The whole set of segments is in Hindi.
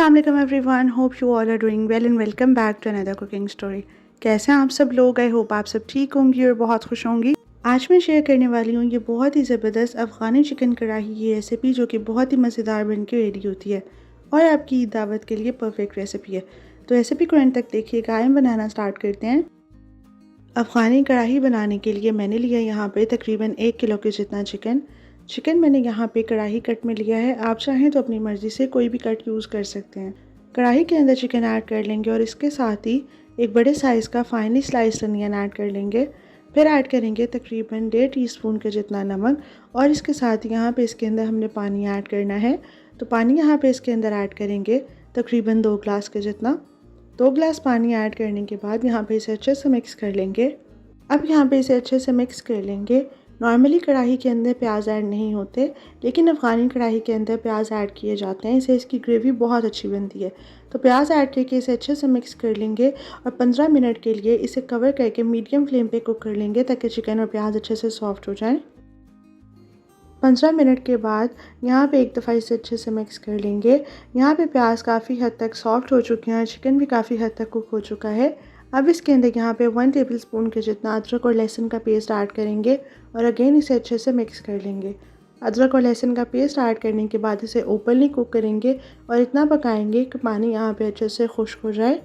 अस्सलाम वालेकुम everyone, hope you all are doing well and welcome back to another cooking story. कैसे हैं आप सब लोग? आई होप आप सब ठीक होंगी और बहुत खुश होंगी। आज मैं शेयर करने वाली हूँ ये बहुत ही ज़बरदस्त अफ़गानी चिकन कढ़ाई की रेसिपी, जो कि बहुत ही मज़ेदार बन के रेडी होती है और आपकी दावत के लिए परफेक्ट रेसिपी है। तो रेसिपी को एंड तक देखिएगा। हम बनाना स्टार्ट करते हैं। अफ़गानी कढ़ाई बनाने के लिए मैंने लिया यहाँ पे तकरीबन 1 किलो के जितना चिकन मैंने यहाँ पे कढ़ाई कट में लिया है। आप चाहें तो अपनी मर्ज़ी से कोई भी कट यूज़ कर सकते हैं। कढ़ाई के अंदर चिकन ऐड कर लेंगे और इसके साथ ही एक बड़े साइज़ का फाइनली स्लाइस्ड अनियन ऐड कर लेंगे। फिर ऐड करेंगे तकरीबन 1.5 टीस्पून के जितना नमक और इसके साथ यहाँ पे इसके अंदर हमने पानी ऐड करना है। तो पानी यहाँ पे इसके अंदर ऐड करेंगे तकरीबन 2 ग्लास के जितना। 2 ग्लास पानी ऐड करने के बाद यहाँ पे इसे अच्छे से मिक्स कर लेंगे। अब यहाँ पे इसे अच्छे से मिक्स कर लेंगे। नॉर्मली कढ़ाई के अंदर प्याज ऐड नहीं होते, लेकिन अफ़गानी कढ़ाई के अंदर प्याज ऐड किए जाते हैं। इससे इसकी ग्रेवी बहुत अच्छी बनती है। तो प्याज ऐड करके इसे अच्छे से मिक्स कर लेंगे और 15 मिनट के लिए इसे कवर करके मीडियम फ्लेम पे कुक कर लेंगे, ताकि चिकन और प्याज अच्छे से सॉफ्ट हो जाए। 15 मिनट के बाद यहाँ पे एक दफ़ा इसे अच्छे से मिक्स कर लेंगे। यहाँ पे प्याज काफ़ी हद तक सॉफ्ट हो चुके हैं, चिकन भी काफ़ी हद तक कुक हो चुका है। अब इसके अंदर यहाँ पे 1 टेबलस्पून के जितना अदरक और लहसुन का पेस्ट ऐड करेंगे और अगेन इसे अच्छे से मिक्स कर लेंगे। अदरक और लहसुन का पेस्ट ऐड करने के बाद इसे ओपनली कुक करेंगे और इतना पकाएंगे कि पानी यहाँ पे अच्छे से खुश्क हो जाए।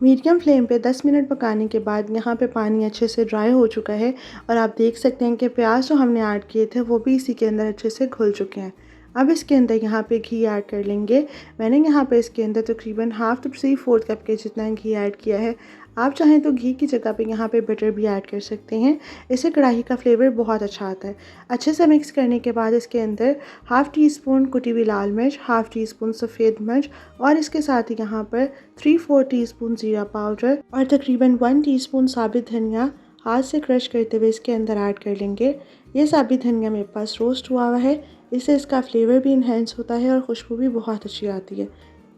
मीडियम फ्लेम पे 10 मिनट पकाने के बाद यहाँ पे पानी अच्छे से ड्राई हो चुका है और आप देख सकते हैं कि प्याज जो हमने ऐड किए थे वो भी इसी के अंदर अच्छे से घुल चुके हैं। अब इसके अंदर यहाँ पे घी ऐड कर लेंगे। मैंने यहाँ पे इसके अंदर तकरीबन 1/2 to 3/4 कप के जितना घी ऐड किया है। आप चाहें तो घी की जगह पे यहाँ पे बटर भी ऐड कर सकते हैं। इससे कढ़ाई का फ्लेवर बहुत अच्छा आता है। अच्छे से मिक्स करने के बाद इसके अंदर 1/2 टीस्पून कुटी हुई लाल मिर्च, 1/2 टीस्पून सफ़ेद मिर्च और इसके साथ ही यहाँ पर 3/4 टीस्पून ज़ीरा पाउडर और तकरीबन 1 टीस्पून साबित धनिया हाथ से क्रश करते हुए इसके अंदर ऐड कर लेंगे। ये साबित धनिया मेरे पास रोस्ट हुआ है। इससे इसका फ्लेवर भी इन्हेंस होता है और खुशबू भी बहुत अच्छी आती है।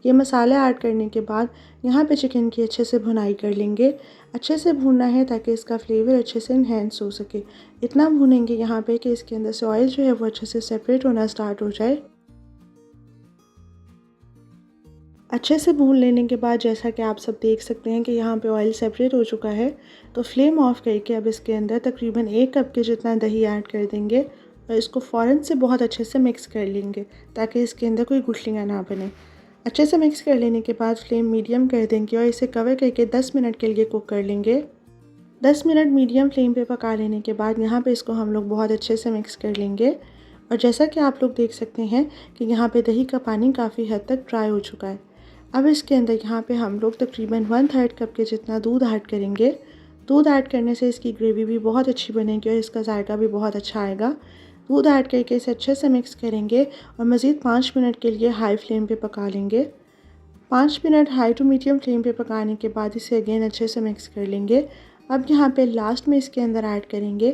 ये मसाले ऐड करने के बाद यहाँ पे चिकन की अच्छे से भुनाई कर लेंगे। अच्छे से भूनना है ताकि इसका फ्लेवर अच्छे से इन्हेंस हो सके। इतना भूनेंगे यहाँ पे कि इसके अंदर से ऑयल जो है वो अच्छे से सेपरेट होना स्टार्ट हो जाए। अच्छे से भून लेने के बाद जैसा कि आप सब देख सकते हैं कि यहाँ पे ऑयल सेपरेट हो चुका है, तो फ्लेम ऑफ करके अब इसके अंदर तकरीबन 1 कप के जितना दही ऐड कर देंगे और इसको फ़ौरन से बहुत अच्छे से मिक्स कर लेंगे, ताकि इसके अंदर कोई गुठलियाँ ना बने। अच्छे से मिक्स कर लेने के बाद फ्लेम मीडियम कर देंगे और इसे कवर करके 10 मिनट के लिए कुक कर लेंगे। 10 मिनट मीडियम फ्लेम पे पका लेने के बाद यहाँ पे इसको हम लोग बहुत अच्छे से मिक्स कर लेंगे। और जैसा कि आप लोग देख सकते हैं कि यहाँ पे दही का पानी काफ़ी हद तक ड्राई हो चुका है। अब इसके अंदर यहाँ पे हम लोग तकरीबन 1/3 कप के जितना दूध ऐड करेंगे। दूध ऐड करने से इसकी ग्रेवी भी बहुत अच्छी बनेगी और इसका जायका भी बहुत अच्छा आएगा। दूध ऐड करके इसे अच्छे से मिक्स करेंगे और मज़ीद 5 मिनट के लिए हाई फ्लेम पे पका लेंगे। 5 minute high to medium flame पे पकाने के बाद इसे अगेन अच्छे से मिक्स कर लेंगे। अब यहाँ पे लास्ट में इसके अंदर ऐड करेंगे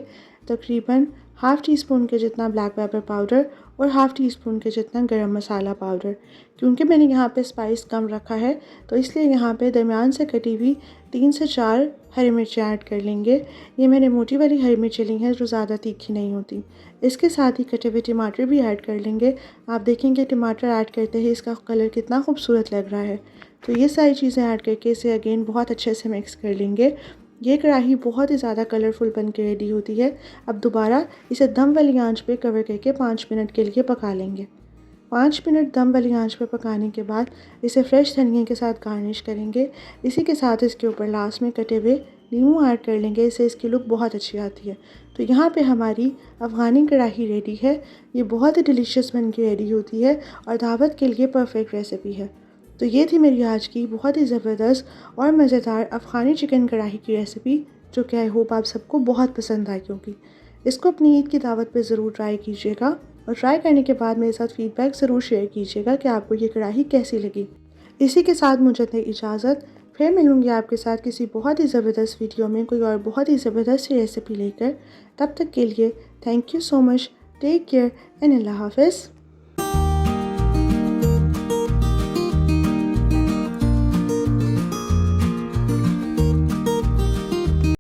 तकरीबन 1/2 टीस्पून के जितना ब्लैक पेपर पाउडर और 1/2 टीस्पून के जितना गरम मसाला पाउडर। क्योंकि मैंने यहाँ पे स्पाइस कम रखा है, तो इसलिए यहाँ पे दरमियान से कटी हुई 3 से 4 हरी मिर्चें ऐड कर लेंगे। ये मैंने मोटी वाली हरी मिर्चें ली हैं जो ज़्यादा तीखी नहीं होती। इसके साथ ही कटे हुए टमाटर भी ऐड कर लेंगे। आप देखेंगे टमाटर ऐड करते ही इसका कलर कितना खूबसूरत लग रहा है। तो ये सारी चीज़ें ऐड करके इसे अगेन बहुत अच्छे से मिक्स कर लेंगे। ये कढ़ाई बहुत ही ज़्यादा कलरफुल बन के रेडी होती है। अब दोबारा इसे दम वाली आंच पे कवर करके 5 मिनट के लिए पका लेंगे। 5 मिनट दम वाली आंच पे पकाने के बाद इसे फ्रेश धनिया के साथ गार्निश करेंगे। इसी के साथ इसके ऊपर लास्ट में कटे हुए नींबू ऐड कर लेंगे। इससे इसकी लुक बहुत अच्छी आती है। तो यहाँ पे हमारी अफ़गानी कढ़ाई रेडी है। ये बहुत ही डिलीशियस बन के रेडी होती है और दावत के लिए परफेक्ट रेसिपी है। तो ये थी मेरी आज की बहुत ही ज़बरदस्त और मज़ेदार अफ़गानी चिकन कढ़ाई की रेसिपी, जो कि आई होप आप सबको बहुत पसंद आई होगी। इसको अपनी ईद की दावत पे ज़रूर ट्राई कीजिएगा और ट्राई करने के बाद मेरे साथ फ़ीडबैक ज़रूर शेयर कीजिएगा कि आपको ये कढ़ाई कैसी लगी। इसी के साथ मुझे दे इजाज़त। फिर मिलूँगी आपके साथ किसी बहुत ही ज़बरदस्त वीडियो में कोई और बहुत ही ज़बरदस्त रेसिपी लेकर। तब तक के लिए thank you so much. Take care and अल्लाह हाफ़िज़।